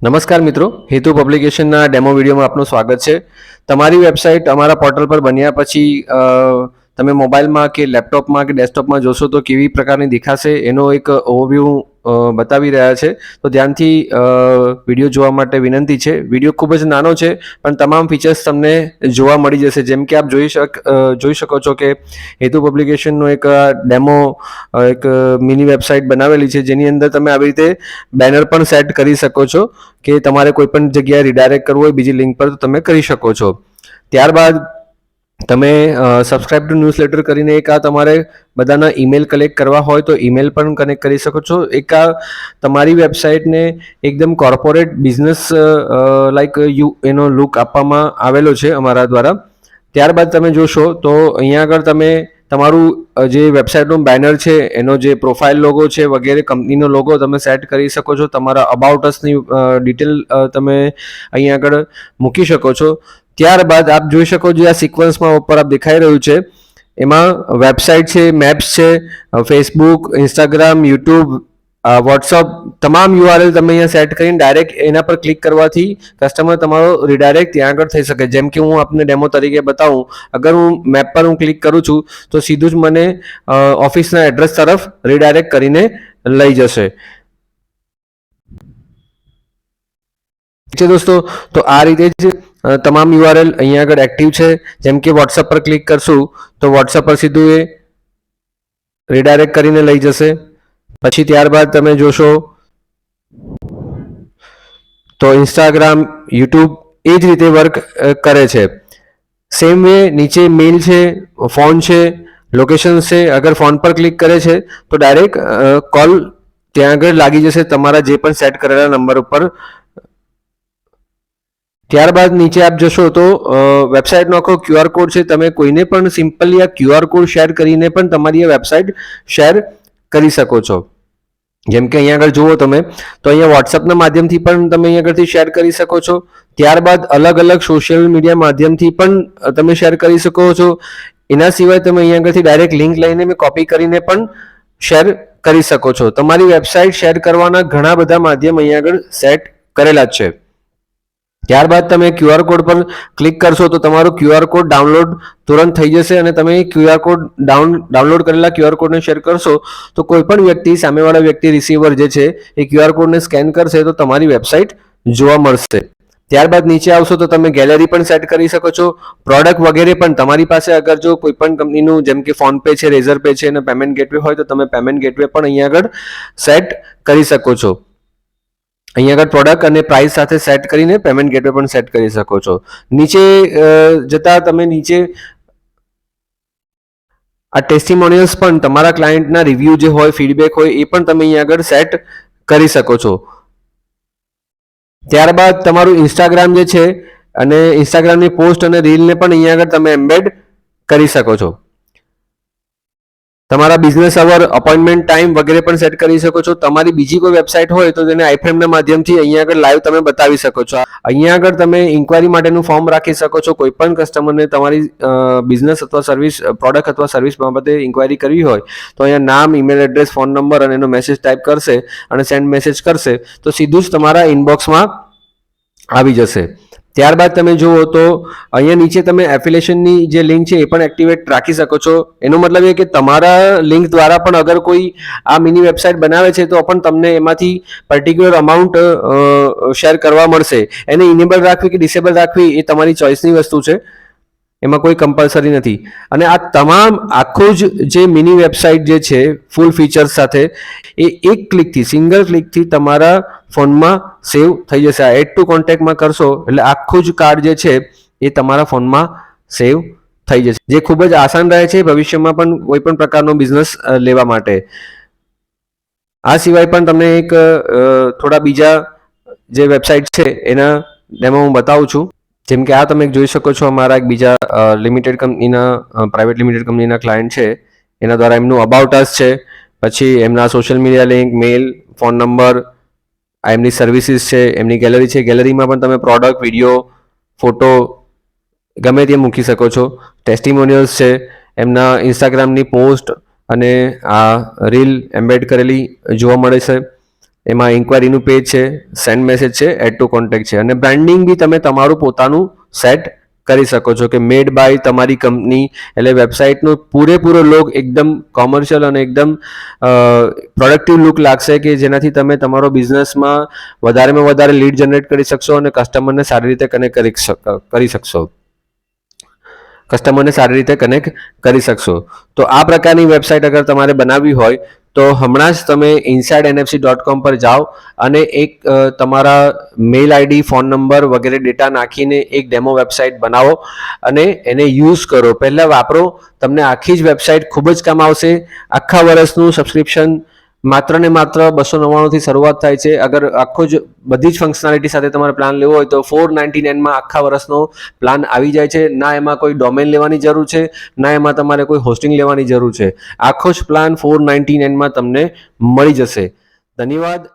નમસ્કાર મિત્રો, હેતુ પબ્લિકેશનના ડેમો વિડીયોમાં આપનું સ્વાગત છે. તમારી વેબસાઇટ અમારા પોર્ટલ પર બન્યા પછી તમે મોબાઈલમાં કે લેપટોપમાં કે ડેસ્કટોપમાં જોશો તો કેવી પ્રકારની દેખાશે એનો એક ઓવરવ્યૂ બતાવી રહ્યા છે. તો ધ્યાનથી વિડીયો જોવા માટે વિનંતી છે. વિડીયો ખૂબ જ નાનો છે પણ તમામ ફીચર્સ તમને જોવા મળી જશે. જેમ કે આપ જોઈ શકો છો કે હેતુ પબ્લિકેશનનો એક ડેમો એક મિની વેબસાઇટ બનાવેલી છે, જેની અંદર તમે આવી રીતે બેનર પણ સેટ કરી શકો છો કે તમારે કોઈ પણ જગ્યાએ રિડાયરેક્ટ કરવું હોય બીજી લિંક પર તો તમે કરી શકો છો. ત્યારબાદ તમે સબસ્ક્રાઇબ ટુ ન્યૂઝલેટર કરીને એક આ તમારે બધાના ઈમેલ કલેક્ટ કરવા હોય તો ઈમેલ પણ કનેક્ટ કરી શકો છો. એક આ તમારી વેબસાઇટને એકદમ કોર્પોરેટ બિઝનેસ લાઈક એનો લુક આપવામાં આવેલો છે અમારા દ્વારા. ત્યારબાદ તમે જોશો તો અહીંયા આગળ તમે તમારું જે વેબસાઇટનું બેનર છે એનો જે પ્રોફાઇલ લોગો છે વગેરે કંપનીનો લોગો તમે સેટ કરી શકો છો. તમારા અબાઉટ અસની ડિટેલ તમે અહીંયા આગળ મૂકી શકો છો. ત્યારબાદ આપ જોઈ શકો છો આ સિક્વન્સમાં ઉપર આપ દેખાઈ રહ્યું છે એમાં વેબસાઇટ છે, મેપ્સ છે, ફેસબુક, ઇન્સ્ટાગ્રામ, યુટ્યુબ, વોટ્સઅપ તમામ યુઆરએલ તમે અહીંયા સેટ કરીને ડાયરેક્ટ એના પર ક્લિક કરવાથી કસ્ટમર તમારો રિડાયરેક્ટ ત્યાં આગળ થઈ શકે. જેમ કે હું આપને ડેમો તરીકે બતાવું, અગર હું મેપ પર હું ક્લિક કરું છું તો સીધું જ મને ઓફિસના એડ્રેસ તરફ રિડાયરેક્ટ કરીને લઈ જશે. છે દોસ્તો, તો આ રીતે જ તમામ યુઆરએલ અહીંયા આગળ એક્ટિવ છે. જેમ કે વોટ્સઅપ પર ક્લિક કરશું તો વોટ્સઅપ પર સીધું એ રિડાયરેક્ટ કરીને લઈ જશે. પછી ત્યારબાદ તમે જોશો તો ઇન્સ્ટાગ્રામ, યુટ્યુબ એ જ રીતે વર્ક કરે છે. સેમ વે નીચે મેલ છે, ફોન છે, લોકેશન છે. અગર ફોન પર ક્લિક કરે છે તો ડાયરેક્ટ કોલ ત્યાં આગળ લાગી જશે તમારા જે પણ સેટ કરેલા નંબર ઉપર. ત્યારબાદ નીચે આપ જશો તો વેબસાઇટનો આખો ક્યુઆર કોડ છે. તમે કોઈને પણ સિમ્પલી આ ક્યુઆર કોડ શેર કરીને પણ તમારી આ વેબસાઇટ શેર કરી શકો છો. જેમ કે અહીંયા આગળ જુઓ તમે તો અહીંયા વોટ્સઅપના માધ્યમથી પણ તમે અહીંયા આગળથી શેર કરી શકો છો. ત્યારબાદ અલગ અલગ સોશિયલ મીડિયા માધ્યમથી પણ તમે શેર કરી શકો છો. એના સિવાય તમે અહીંયા આગળથી ડાયરેક્ટ લિંક લઈને કોપી કરીને પણ શેર કરી શકો છો. તમારી વેબસાઇટ શેર કરવાના ઘણા બધા માધ્યમ અહીંયા આગળ સેટ કરેલા જ છે. ત્યારબાદ તમે ક્યુઆર કોડ પર ક્લિક કરશો તો તમારો ક્યુઆર કોડ ડાઉનલોડ તુરંત થઈ જશે અને તમે ક્યુઆર કોડ ડાઉનલોડ કરેલા ક્યુઆર કોડને શેર કરશો તો કોઈ પણ વ્યક્તિ, સામેવાળા વ્યક્તિ, રિસીવર જે છે એ ક્યુઆર કોડને સ્કેન કરશે તો તમારી વેબસાઇટ જોવા મળશે. ત્યારબાદ નીચે આવશો તો તમે ગેલેરી પણ સેટ કરી શકો છો. પ્રોડક્ટ વગેરે પણ તમારી પાસે અગર જો કોઈ પણ કંપનીનું જેમ કે ફોન પે છે, રેઝર પે છે અને પેમેન્ટ ગેટવે હોય તો તમે પેમેન્ટ ગેટવે પણ અહીંયા આગળ સેટ કરી શકો છો. અહીંયા આગળ પ્રોડક્ટ અને પ્રાઇસ સાથે સેટ કરીને પેમેન્ટ ગેટવે પણ સેટ કરી શકો છો. નીચે જતા તમે નીચે આ ટેસ્ટિમોનિયલ્સ પણ તમારા ક્લાયન્ટના રિવ્યૂ જે હોય, ફીડબેક હોય એ પણ તમે અહીંયા આગળ સેટ કરી શકો છો. ત્યારબાદ તમારું ઇન્સ્ટાગ્રામ જે છે અને ઇન્સ્ટાગ્રામની પોસ્ટ અને રીલને પણ અહીંયા આગળ તમે એમ્બેડ કરી શકો છો. તમારા બિઝનેસ અવર, અપોઇન્ટમેન્ટ ટાઈમ વગેરે પણ સેટ કરી શકો છો. તમારી બીજી કોઈ વેબસાઇટ હોય તો તેને આઈફ્રેમના માધ્યમથી અહીંયા આગળ લાઈવ તમે બતાવી શકો છો. અહીંયા આગળ તમે ઇન્ક્વાયરી માટેનું ફોર્મ રાખી શકો છો. કોઈ પણ કસ્ટમરને તમારી બિઝનેસ અથવા સર્વિસ, પ્રોડક્ટ અથવા સર્વિસ બાબતે ઇન્ક્વાયરી કરવી હોય તો અહીંયા નામ, ઈમેલ એડ્રેસ, ફોન નંબર અને એનો મેસેજ ટાઈપ કરશે અને સેન્ડ મેસેજ કરશે તો સીધું જ તમારા ઇનબોક્સમાં આવી જશે. ત્યારબાદ તમે જુઓ તો અહીંયા નીચે તમે એફિલિએશનની જે લિંક છે એ પણ એક્ટિવેટ રાખી શકો છો. એનો મતલબ એ કે તમારા લિંક દ્વારા પણ અગર કોઈ આ મિની વેબસાઇટ બનાવે છે તો પણ તમને એમાંથી પર્ટિક્યુલર અમાઉન્ટ શેર કરવા મળશે. એને ઇનેબલ રાખવી કે ડિસેબલ રાખવી એ તમારી ચોઇસની વસ્તુ છે, એમાં કોઈ કમ્પલસરી નથી. અને આ તમામ આખું જ જે મિની વેબસાઇટ જે છે ફૂલ ફીચર્સ સાથે એ એક ક્લિકથી, સિંગલ ક્લિકથી તમારા ફોનમાં સેવ થઈ જશે. આ એડ ટુ કોન્ટેક્ટમાં કરશો એટલે આખું જ કાર્ડ જે છે એ તમારા ફોનમાં સેવ થઈ જશે, જે ખૂબ જ આસાન રહે છે ભવિષ્યમાં પણ કોઈ પણ પ્રકારનો બિઝનેસ લેવા માટે. આ સિવાય પણ તમને એક થોડા બીજા જે વેબસાઇટ છે એના ડેમો હું બતાવું છું. જેમ કે આ તમે જોઈ શકો છો, અમારા એક બીજા લિમિટેડ કંપનીના, પ્રાઇવેટ લિમિટેડ કંપનીના ક્લાયન્ટ છે. એના દ્વારા એમનું અબાઉટ અસ છે, પછી એમના સોશિયલ મીડિયા લિંક, મેલ, ફોન નંબર, આ એમની સર્વિસીસ છે, એમની ગેલેરી છે. ગેલેરીમાં પણ તમે પ્રોડક્ટ, વિડીયો, ફોટો ગમે તે મૂકી શકો છો. ટેસ્ટિમોનિયલ્સ છે, એમના ઇન્સ્ટાગ્રામની પોસ્ટ અને આ રીલ એમ્બેડ કરેલી જોવા મળે છે. એમાં ઇન્ક્વાયરીનું પેજ છે, સેન્ડ મેસેજ છે, એડ ટુ કોન્ટેક્ટ છે, અને બ્રાન્ડિંગ બી તમે તમારું પોતાનું સેટ કરી શકો છો કે મેડ બાય તમારી કંપની, એટલે વેબસાઇટનો પૂરેપૂરો લુક એકદમ કોમર્શિયલ અને એકદમ પ્રોડક્ટિવ લુક લાગશે કે જેનાથી તમે તમારો બિઝનેસમાં વધારેમાં વધારે લીડ જનરેટ કરી શકશો અને કસ્ટમરને સારી રીતે કનેક્ટ કરી શકશો. તો આ પ્રકારની વેબસાઇટ અગર તમારે બનાવવી હોય તો હમણાં જ તમે insidernfc.com પર જાઓ અને એક તમારા મેલ આઈડી, ફોન નંબર વગેરે ડેટા નાખીને એક ડેમો વેબસાઇટ બનાવો અને એને યુઝ કરો. પહેલાં વાપરો, તમને આખી જ વેબસાઇટ ખૂબ જ કામ આવશે. આખા વર્ષનું સબસ્ક્રિપ્શન માત્ર ને માત્ર 299 શરૂઆત થાય છે. અગર આખો જ બધી જ ફંક્શનાલિટી સાથે તમારે પ્લાન લેવો હોય તો 499 આખા વર્ષનો પ્લાન આવી જાય છે. ના એમાં કોઈ ડોમેન લેવાની જરૂર છે, ના એમાં તમારે કોઈ હોસ્ટિંગ લેવાની જરૂર છે. આખો જ પ્લાન 499 તમને મળી જશે. ધન્યવાદ.